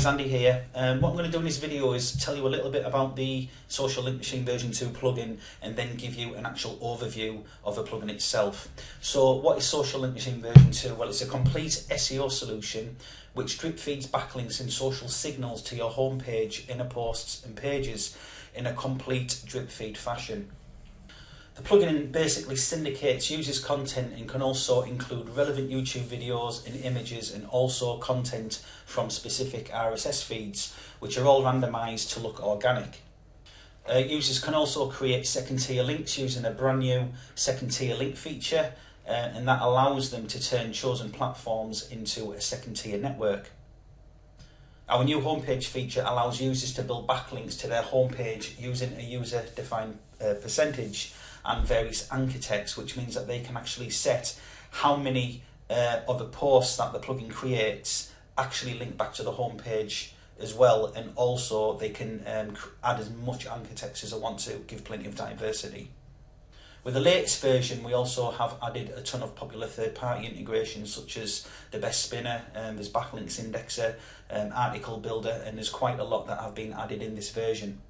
guys, Andy here. What I'm going to do in this video is tell you a little bit about the Social Link Machine version 2 plugin and then give you an actual overview of the plugin itself. So what is Social Link Machine version 2? Well, it's a complete SEO solution which drip feeds backlinks and social signals to your homepage, inner posts and pages in a complete drip feed fashion. The plugin basically syndicates users' content and can also include relevant YouTube videos and images, and also content from specific RSS feeds, which are all randomized to look organic. Users can also create second-tier links using a brand new second-tier link feature, and that allows them to turn chosen platforms into a second-tier network. Our new homepage feature allows users to build backlinks to their homepage using a user-defined percentage and various anchor text, which means that they can actually set how many of the posts that the plugin creates actually link back to the homepage as well, and also they can add as much anchor text as they want to, give plenty of diversity. With the latest version, we also have added a ton of popular third-party integrations such as the Best Spinner, there's Backlinks Indexer, Article Builder, and there's quite a lot that have been added in this version.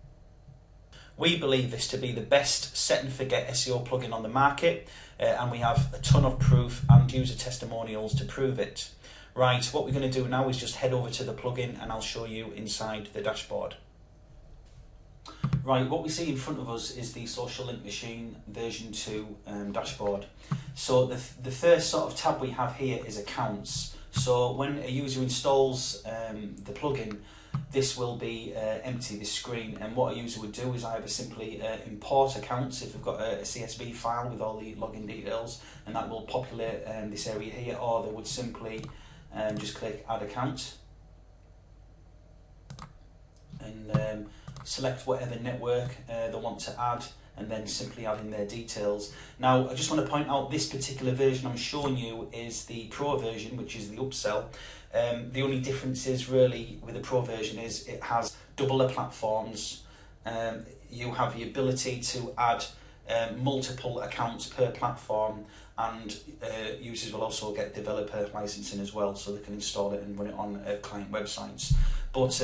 We believe this to be the best set and forget SEO plugin on the market, and we have a ton of proof and user testimonials to prove it. Right, what we're going to do now is just head over to the plugin and I'll show you inside the dashboard. Right, what we see in front of us is the Social Link Machine version 2 dashboard. So the first sort of tab we have here is accounts. So when a user installs the plugin, this will be empty, this screen, and what a user would do is either simply import accounts if we've got a CSV file with all the login details, and that will populate this area here, or they would simply just click add account and select whatever network they want to add, and then simply add in their details. Now, I just want to point out this particular version I'm showing you is the Pro version, which is the upsell. The only difference is really with the Pro version is it has double the platforms. You have the ability to add multiple accounts per platform, and users will also get developer licensing as well, so they can install it and run it on client websites. But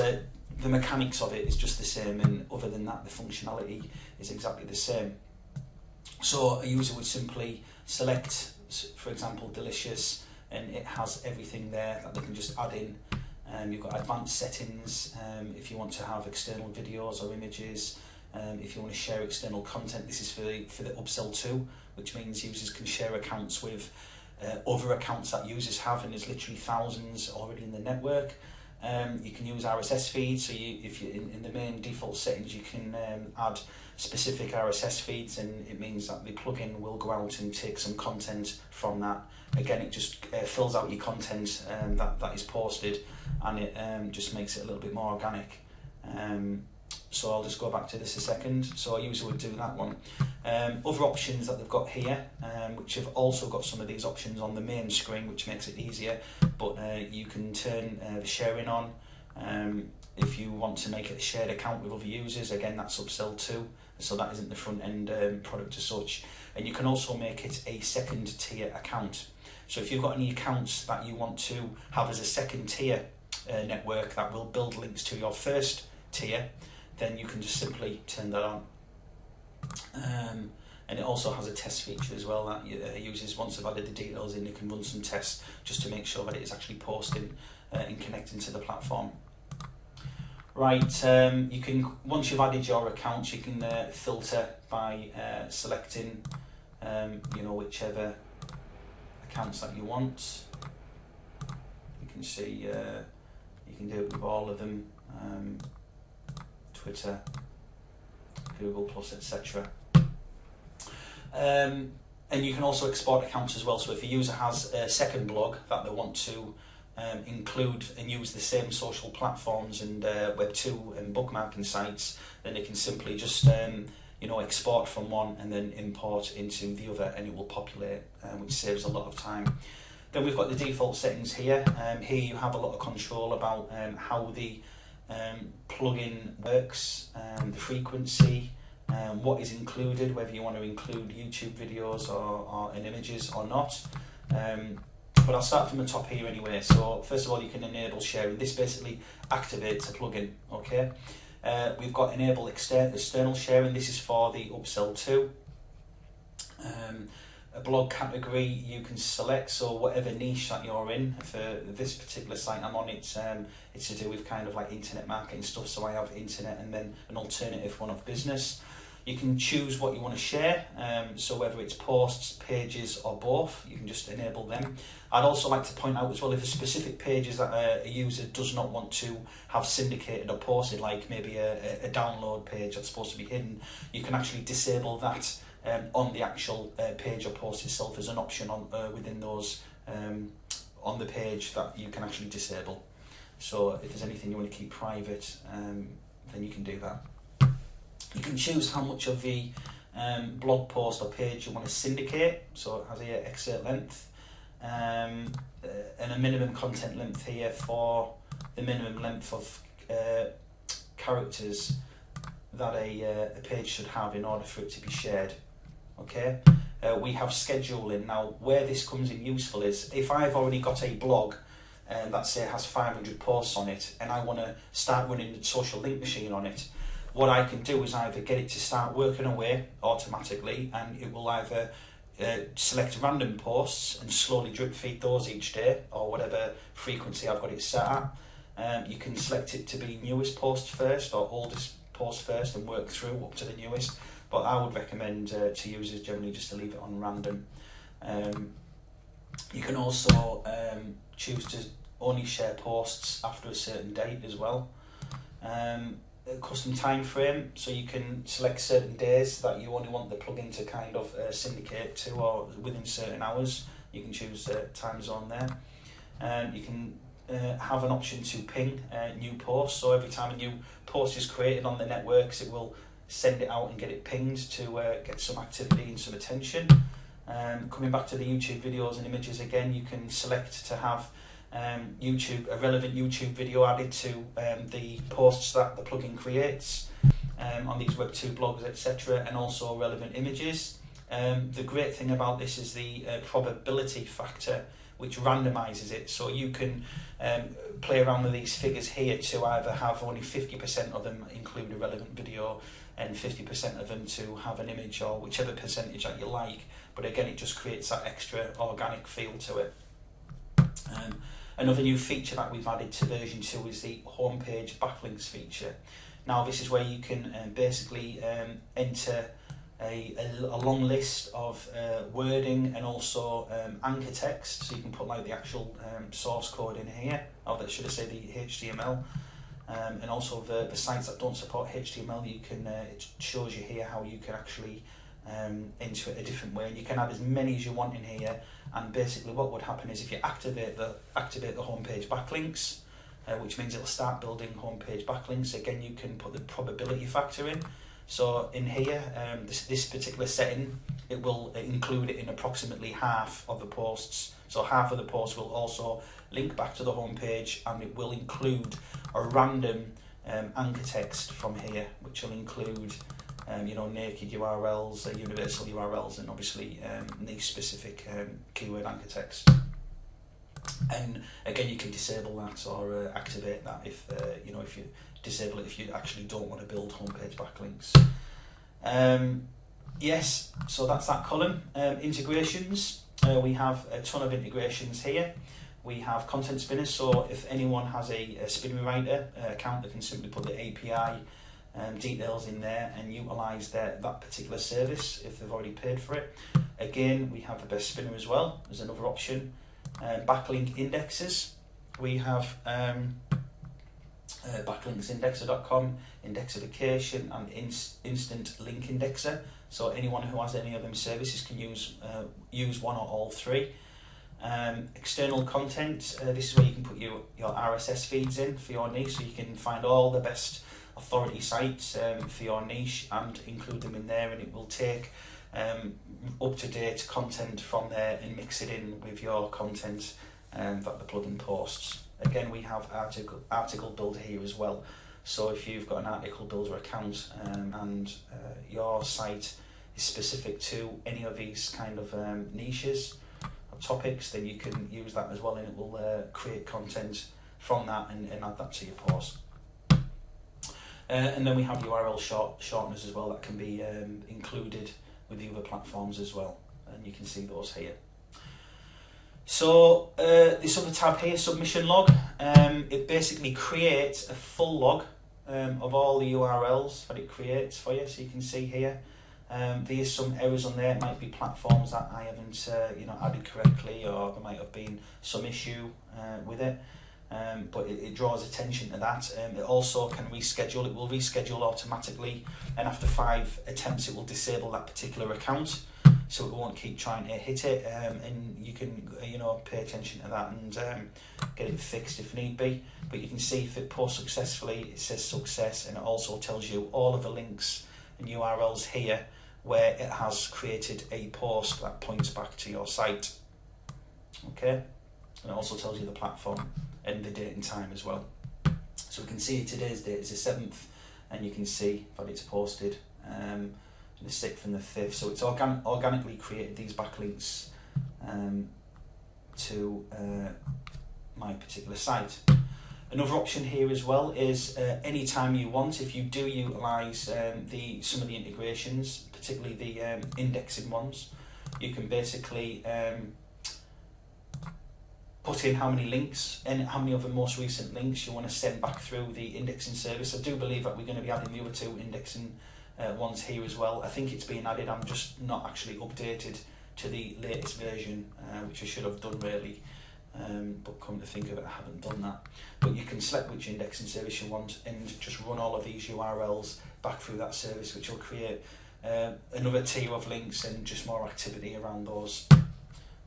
the mechanics of it is just the same, and other than that, the functionality is exactly the same. So a user would simply select, for example, Delicious, and it has everything there that they can just add in. You've got advanced settings if you want to have external videos or images. If you want to share external content, this is for the upsell too, which means users can share accounts with other accounts that users have, and there's literally thousands already in the network. You can use RSS feeds, so if you're in the main default settings, you can add specific RSS feeds, and it means that the plugin will go out and take some content from that. Again, it just fills out your content that is posted, and it just makes it a little bit more organic. So I'll just go back to this a second. So a user would do that one. Other options that they've got here, which have also got some of these options on the main screen, which makes it easier, but you can turn the sharing on. If you want to make it a shared account with other users, again, that's upsell too, so that isn't the front end product as such. And you can also make it a second tier account. So if you've got any accounts that you want to have as a second tier network that will build links to your first tier, then you can just simply turn that on. And it also has a test feature as well that users, once they've added the details in, they can run some tests just to make sure that it is actually posting and connecting to the platform. Right, you can, once you've added your accounts, you can filter by selecting whichever accounts that you want. You can see you can do it with all of them. Twitter, Google+, etc. And you can also export accounts as well. So if a user has a second blog that they want to include and use the same social platforms and Web2 and bookmarking sites, then they can simply just export from one and then import into the other, and it will populate, which saves a lot of time. Then we've got the default settings here. Here you have a lot of control about how the plugin works, the frequency, what is included, whether you want to include YouTube videos or in images or not. but I'll start from the top here anyway. So first of all, you can enable sharing. This basically activates a plugin, okay? We've got enable external sharing. This is for the upsell too. A blog category you can select, so whatever niche that you're in. For this particular site I'm on, it's to do with kind of like internet marketing stuff, so I have internet and then an alternative one of business. You can choose what you want to share, so whether it's posts, pages or both, you can just enable them. I'd also like to point out as well, if a specific pages that a user does not want to have syndicated or posted, like maybe a download page that's supposed to be hidden, you can actually disable that on the actual page or post itself as an option on within those on the page that you can actually disable. So if there's anything you want to keep private, then you can do that. You can choose how much of the blog post or page you want to syndicate, so it has here excerpt length, and a minimum content length here for the minimum length of characters that a page should have in order for it to be shared. Okay, we have scheduling. Now, where this comes in useful is if I've already got a blog that say has 500 posts on it, and I want to start running the social link machine on it, what I can do is either get it to start working away automatically, and it will either select random posts and slowly drip feed those each day, or whatever frequency I've got it set at. You can select it to be newest post first or oldest post first and work through up to the newest. But I would recommend to users generally just to leave it on random. You can also choose to only share posts after a certain date as well. A custom time frame, so you can select certain days that you only want the plugin to kind of syndicate to, or within certain hours. You can choose time zone there. You can have an option to ping new posts, so every time a new post is created on the networks, it will send it out and get it pinged to get some activity and some attention. Coming back to the YouTube videos and images again, you can select to have a relevant YouTube video added to the posts that the plugin creates on these Web2 blogs, etc., and also relevant images. The great thing about this is the probability factor, which randomizes it, so you can play around with these figures here to either have only 50% of them include a relevant video and 50% of them to have an image, or whichever percentage that you like, but again it just creates that extra organic feel to it. Another new feature that we've added to version 2 is the homepage backlinks feature. Now this is where you can basically enter a long list of wording and also anchor text, so you can put like the actual source code in here, or should I say the HTML, and also the sites that don't support HTML, you can it shows you here how you can actually enter it a different way, and you can add as many as you want in here. And basically what would happen is if you activate the homepage backlinks, which means it'll start building homepage backlinks, again you can put the probability factor in. So in here, this particular setting, it will include it in approximately half of the posts. So half of the posts will also link back to the homepage, and it will include a random anchor text from here, which will include naked URLs, universal URLs, and obviously niche specific keyword anchor text. And again, you can disable that or activate that if if you disable it if you actually don't want to build homepage backlinks. Yes, so that's that column. Integrations, we have a ton of integrations here. We have content spinners, so if anyone has a spinner writer account, they can simply put the API details in there and utilise that particular service if they've already paid for it. Again, we have the best spinner as well as another option. Backlink indexes, we have backlinksindexer.com, indexification, and instant link indexer. So anyone who has any of them services can use one or all three. External content, this is where you can put your RSS feeds in for your niche, so you can find all the best authority sites for your niche and include them in there, and it will take up-to-date content from there and mix it in with your content that the plugin posts. Again, we have article builder here as well, so if you've got an article builder account and your site is specific to any of these kind of niches, topics, then you can use that as well, and it will create content from that and add that to your post. And then we have URL shorteners as well that can be included with the other platforms as well, and you can see those here. So this other tab here, submission log, it basically creates a full log of all the URLs that it creates for you. So you can see here, there's some errors on there. It might be platforms that I haven't added correctly, or there might have been some issue with it. But it draws attention to that. It also can reschedule. It will reschedule automatically, and after 5 attempts it will disable that particular account, so it won't keep trying to hit it, and you can pay attention to that and get it fixed if need be. But you can see if it posts successfully, it says success, and it also tells you all of the links and URLs here where it has created a post that points back to your site. Okay, and it also tells you the platform and the date and time as well. So we can see today's date is the 7th, and you can see that it's posted the 6th and the 5th. So it's organically created these backlinks to my particular site. Another option here as well is anytime you want, if you do utilise some of the integrations, particularly the indexing ones, you can basically put in how many links and how many of the most recent links you want to send back through the indexing service. I do believe that we're going to be adding the other 2 indexing ones here as well. I think it's being added. I'm just not actually updated to the latest version, which I should have done really, but come to think of it, I haven't done that. But you can select which indexing service you want and just run all of these URLs back through that service, which will create another tier of links and just more activity around those.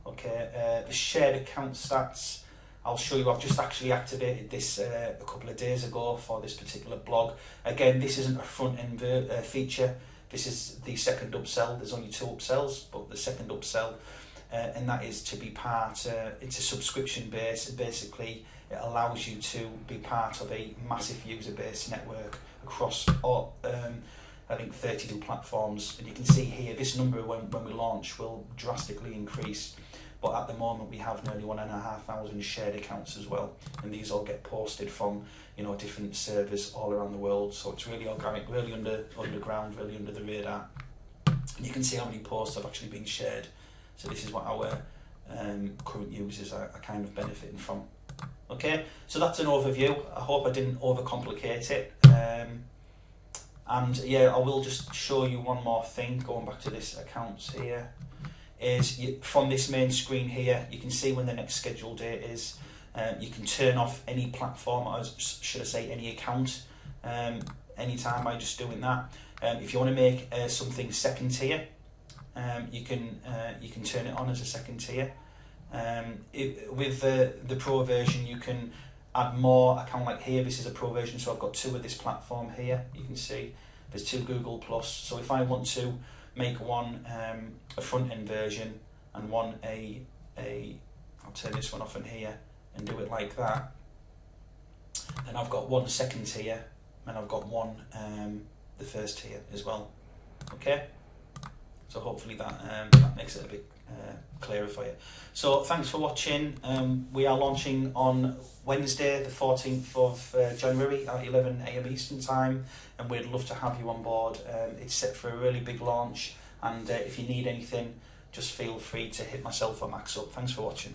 Okay, the shared account stats, I'll show you. I've just actually activated this a couple of days ago for this particular blog. Again, this isn't a front-end feature. This is the second upsell. There's only 2 upsells, but the second upsell, and that is to be part, it's a subscription base, and basically it allows you to be part of a massive user base network across all, I think 32 platforms. And you can see here, this number when we launch will drastically increase. But at the moment we have nearly 1,500 shared accounts as well, and these all get posted from different servers all around the world. So it's really organic, really underground, really under the radar. And you can see how many posts have actually been shared. So this is what our current users are kind of benefiting from. Okay, so that's an overview. I hope I didn't overcomplicate it. And yeah, I will just show you one more thing, going back to this accounts here, is from this main screen here, you can see when the next scheduled date is. You can turn off any platform, or should I say any account, anytime by just doing that. If you want to make something second tier, you can turn it on as a second tier. With the pro version, you can add more. I kind of like here, this is a pro version, so I've got 2 of this platform here. You can see there's 2 Google Plus. So if I want to make one a front end version and one I'll turn this one off in here and do it like that, then I've got 1 second tier, and I've got 1 the first tier as well. Okay, so hopefully that makes it a bit clearer for you. So thanks for watching. We are launching on Wednesday the 14th of January at 11 AM Eastern Time, and we'd love to have you on board. It's set for a really big launch, and if you need anything, just feel free to hit myself or Max up. Thanks for watching.